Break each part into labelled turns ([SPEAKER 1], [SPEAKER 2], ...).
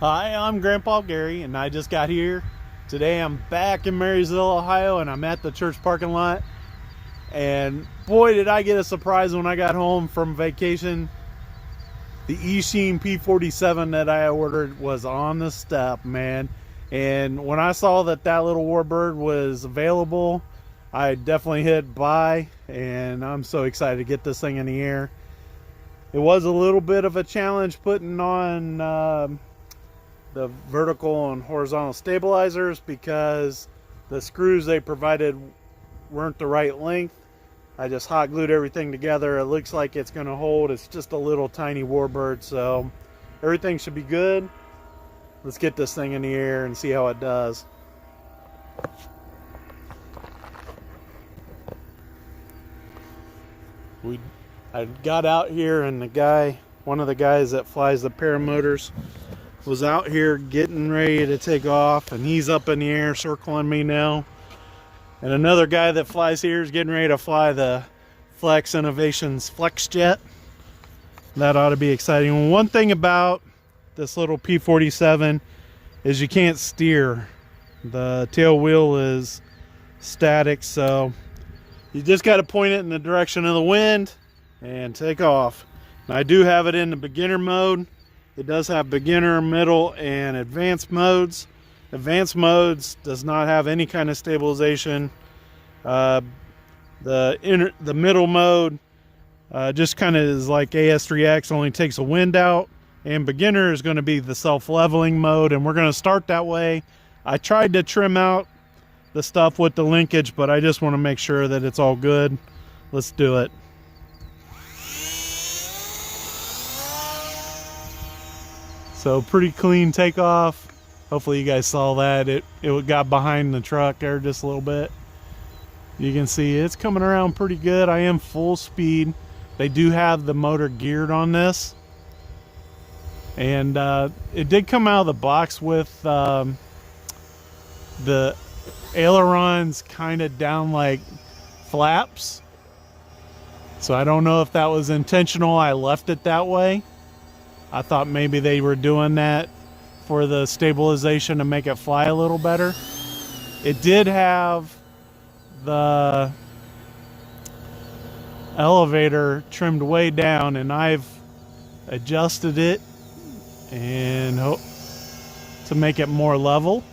[SPEAKER 1] Hi, I'm Grandpa Gary, and I just got here. Today I'm back in Marysville, Ohio, and I'm at the church parking lot. And boy, did I get a surprise when I got home from vacation. The Eachine P-47 that I ordered was on the step, man. And when I saw that little warbird was available, I definitely hit buy, and I'm so excited to get this thing in the air. It was a little bit of a challenge putting on the vertical and horizontal stabilizers because the screws they provided weren't the right length. I just hot glued everything together. It looks like it's going to hold. It's just a little tiny warbird, so everything should be good. Let's get this thing in the air and see how it does. I got out here, and one of the guys that flies the paramotors was out here getting ready to take off, and he's up in the air circling me now. And another guy that flies here is getting ready to fly the Flex Innovations Flex Jet. That ought to be exciting. One thing about this little P-47 is you can't steer. The tail wheel is static, so you just got to point it in the direction of the wind and take off. And I do have it in the beginner mode. It does have beginner, middle, and advanced modes. Advanced modes does not have any kind of stabilization. The middle mode just kind of is like AS3X, only takes the wind out. And beginner is going to be the self-leveling mode, and we're going to start that way. I tried to trim out the stuff with the linkage, but I just want to make sure that it's all good. Let's do it. So pretty clean takeoff. Hopefully you guys saw that. It got behind the truck there just a little bit. You can see it's coming around pretty good. I am full speed. They do have the motor geared on this. And it did come out of the box with the ailerons kind of down like flaps. So I don't know if that was intentional. I left it that way. I thought maybe they were doing that for the stabilization to make it fly a little better. It did have the elevator trimmed way down, and I've adjusted it and to make it more level,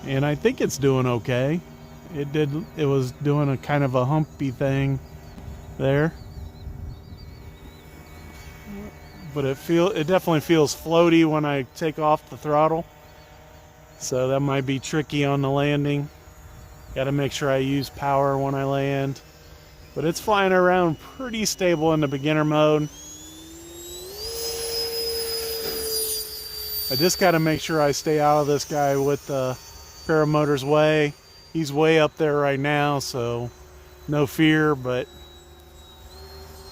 [SPEAKER 1] and I think it's doing okay. It was doing a kind of a humpy thing there, but it definitely feels floaty when I take off the throttle, so that might be tricky on the landing. Got to make sure I use power when I land, but it's flying around pretty stable in the beginner mode. I just got to make sure I stay out of this guy with the paramotor's way. He's way up there right now, so no fear, but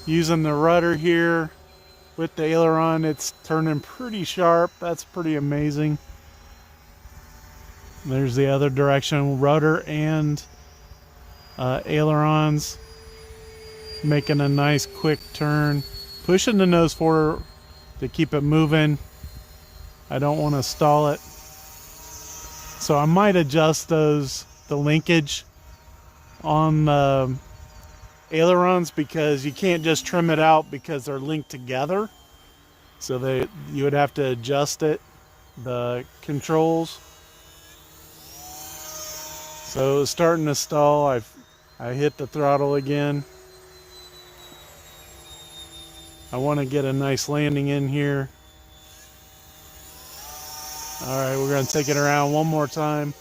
[SPEAKER 1] using the rudder here with the aileron, it's turning pretty sharp. That's pretty amazing. There's the other direction, rudder and ailerons, making a nice quick turn, pushing the nose forward to keep it moving. I don't want to stall it, so I might adjust the linkage on the ailerons, because you can't just trim it out because they're linked together. So you would have to adjust the controls. So it's starting to stall. I hit the throttle again. I want to get a nice landing in here. All right, we're going to take it around one more time.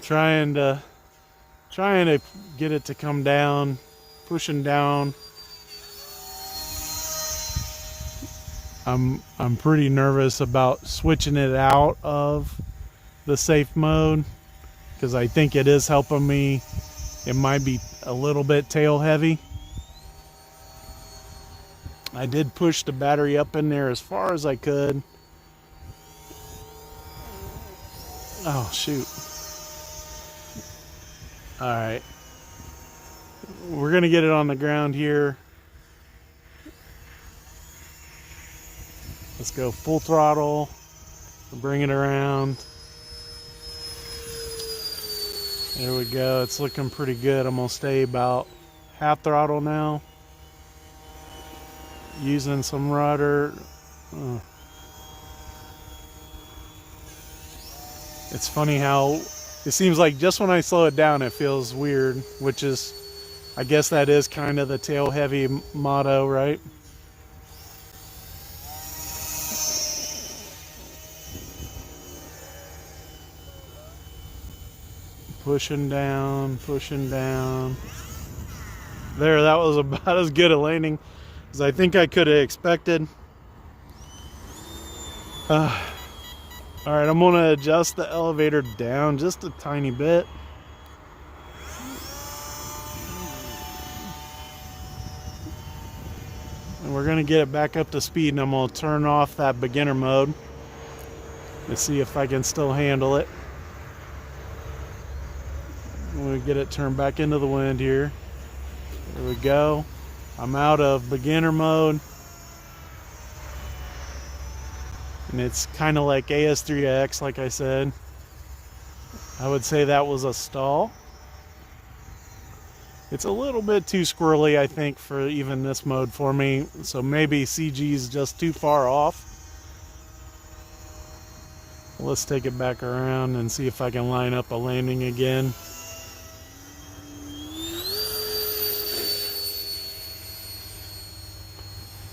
[SPEAKER 1] Trying to get it to come down, pushing down. I'm pretty nervous about switching it out of the safe mode, because I think it is helping me. It might be a little bit tail heavy. I did push the battery up in there as far as I could. Oh shoot. All right, we're gonna get it on the ground here. Let's go full throttle. Bring it around. There we go. It's looking pretty good. I'm gonna stay about half throttle now. Using some rudder. It's funny how it seems like just when I slow it down, it feels weird, which is, I guess that is kind of the tail heavy motto, right? Pushing down, pushing down. There, that was about as good a landing as I think I could have expected. All right, I'm gonna adjust the elevator down just a tiny bit. And we're gonna get it back up to speed, and I'm gonna turn off that beginner mode to see if I can still handle it. I'm gonna get it turned back into the wind here. There we go. I'm out of beginner mode. And it's kind of like AS3X, like I said. I would say that was a stall. It's a little bit too squirrely, I think, for even this mode for me. So maybe CG is just too far off. Let's take it back around and see if I can line up a landing again.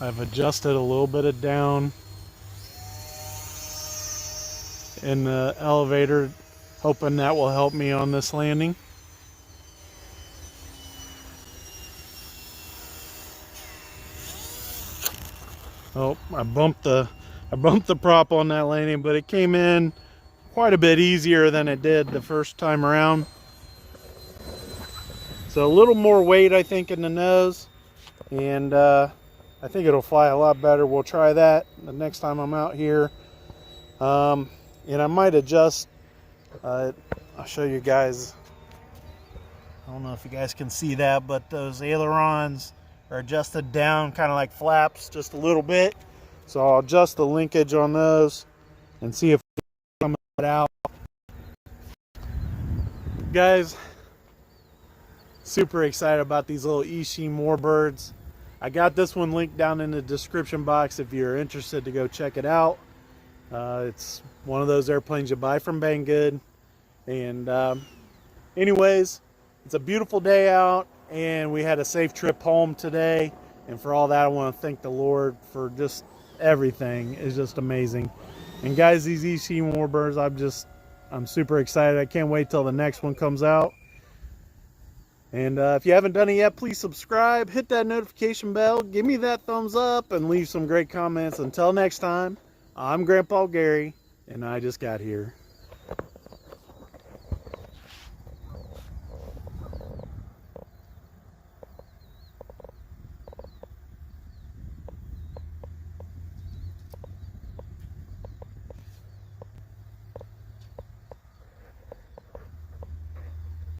[SPEAKER 1] I've adjusted a little bit of down in the elevator, hoping that will help me on this landing. Oh, I bumped the prop on that landing, but it came in quite a bit easier than it did the first time around. So a little more weight, I think, in the nose, and I think it'll fly a lot better. We'll try that the next time I'm out here. And I might adjust, I'll show you guys. I don't know if you guys can see that, but those ailerons are adjusted down kind of like flaps just a little bit. So I'll adjust the linkage on those and see if it comes out. Guys, super excited about these little Eachine warbirds. I got this one linked down in the description box if you're interested to go check it out. It's one of those airplanes you buy from Banggood. And anyways, it's a beautiful day out, and we had a safe trip home today. And for all that, I want to thank the Lord for just everything. It's just amazing. And guys, these Eachine warbirds, I'm super excited. I can't wait till the next one comes out. And if you haven't done it yet, please subscribe, hit that notification bell, give me that thumbs up, and leave some great comments. Until next time, I'm Grandpa Gary, and I just got here.